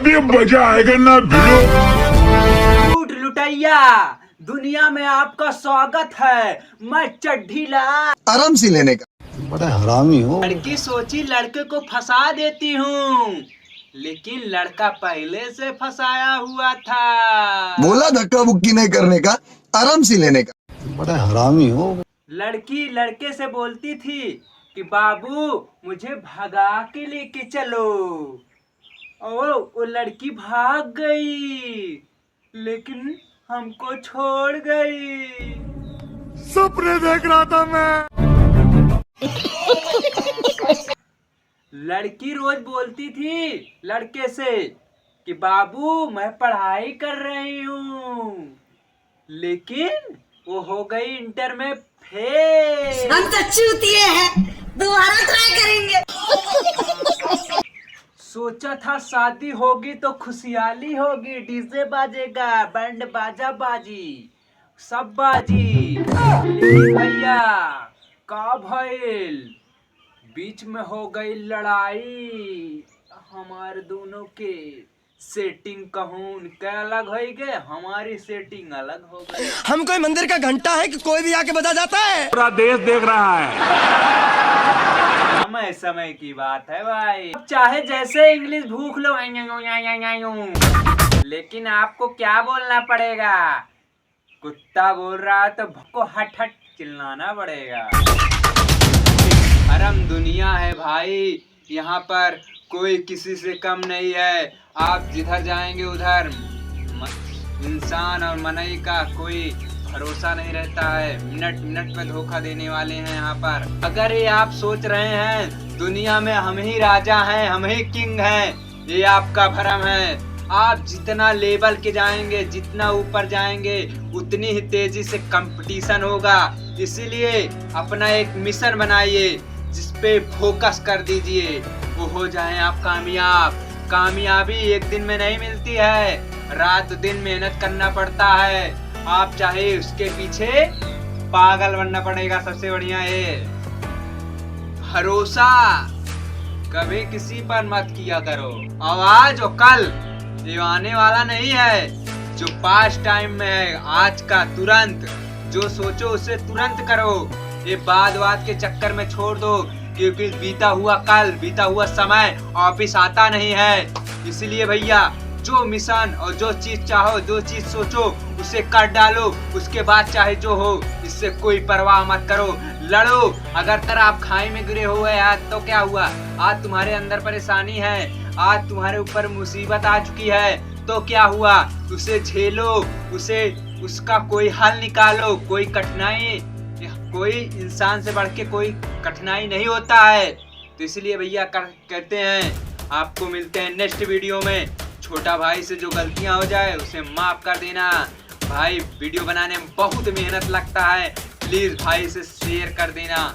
अभी मजा आएगा ना भिड़ो। लूट लुटैया, दुनिया में आपका स्वागत है। मैं चड्ढीला आराम से लेने का। बड़ा हरामी हो। लड़की सोची लड़के को फंसा देती हूँ, लेकिन लड़का पहले से फंसाया हुआ था। बोला धक्का बुक्की नहीं करने का, आराम से लेने का। बड़ा हरामी हो। लड़की लड़के से बोलती थी कि बाबू मुझे भगा के लेके चलो। वो लड़की भाग गई, लेकिन हमको छोड़ गई। सपने देख रहा था मैं। लड़की रोज बोलती थी लड़के से कि बाबू मैं पढ़ाई कर रही हूँ, लेकिन वो हो गई इंटर में फेल। हम तो चूतिए हैं, दोबारा ट्राई करेंगे। सोचा था शादी होगी तो खुशहाली होगी, डीजे बाजेगा, बैंड बाजा बाजी, सब बाजी। लेकिन भैया का भइल, बीच में हो गई लड़ाई। हमारे दोनों के सेटिंग कहूं उनका अलग हो गए, हमारी सेटिंग अलग हो गई। हम कोई मंदिर का घंटा है कि कोई भी आके बजा जाता है। पूरा देश देख रहा है। समय समय की बात है भाई। चाहे जैसे इंग्लिश भूख लो, लेकिन आपको क्या बोलना पड़ेगा। कुत्ता बोल रहा है तो को हट हट चिल्लाना पड़ेगा। हरम दुनिया है भाई, यहाँ पर कोई किसी से कम नहीं है। आप जिधर जाएंगे उधर इंसान और मनई का कोई भरोसा नहीं रहता है। मिनट मिनट में धोखा देने वाले हैं यहाँ पर। अगर ये आप सोच रहे हैं दुनिया में हम ही राजा हैं, हम ही किंग हैं, ये आपका भ्रम है। आप जितना लेवल के जाएंगे, जितना ऊपर जाएंगे, उतनी ही तेजी से कंपटीशन होगा। इसीलिए अपना एक मिशन बनाइए जिसपे फोकस कर दीजिए, वो हो जाए आप कामयाब। कामयाबी एक दिन में नहीं मिलती है, रात दिन मेहनत करना पड़ता है। आप चाहे उसके पीछे पागल बनना पड़ेगा। सबसे बढ़िया है भरोसा, कभी किसी पर मत किया करो। आज और कल ये आने वाला नहीं है, जो पास्ट टाइम में है, आज का तुरंत जो सोचो उसे तुरंत करो। ये बाद के चक्कर में छोड़ दो, क्योंकि बीता हुआ कल, बीता हुआ समय वापिस आता नहीं है। इसलिए भैया जो मिशन और जो चीज चाहो, जो चीज सोचो उसे कर डालो। उसके बाद चाहे जो हो, इससे कोई परवाह मत करो, लड़ो। अगर तरह आप खाई में गिरे हुए आज तो क्या हुआ, आज तुम्हारे अंदर परेशानी है, आज तुम्हारे ऊपर मुसीबत आ चुकी है, तो क्या हुआ, उसे झेलो, उसे उसका कोई हल निकालो। कोई कठिनाई, कोई इंसान से बढ़ के कोई कठिनाई नहीं होता है। तो इसलिए भैया कहते हैं, आपको मिलते हैं नेक्स्ट वीडियो में। छोटा भाई से जो गलतियां हो जाए उसे माफ कर देना। भाई वीडियो बनाने में बहुत मेहनत लगता है, प्लीज भाई से शेयर कर देना।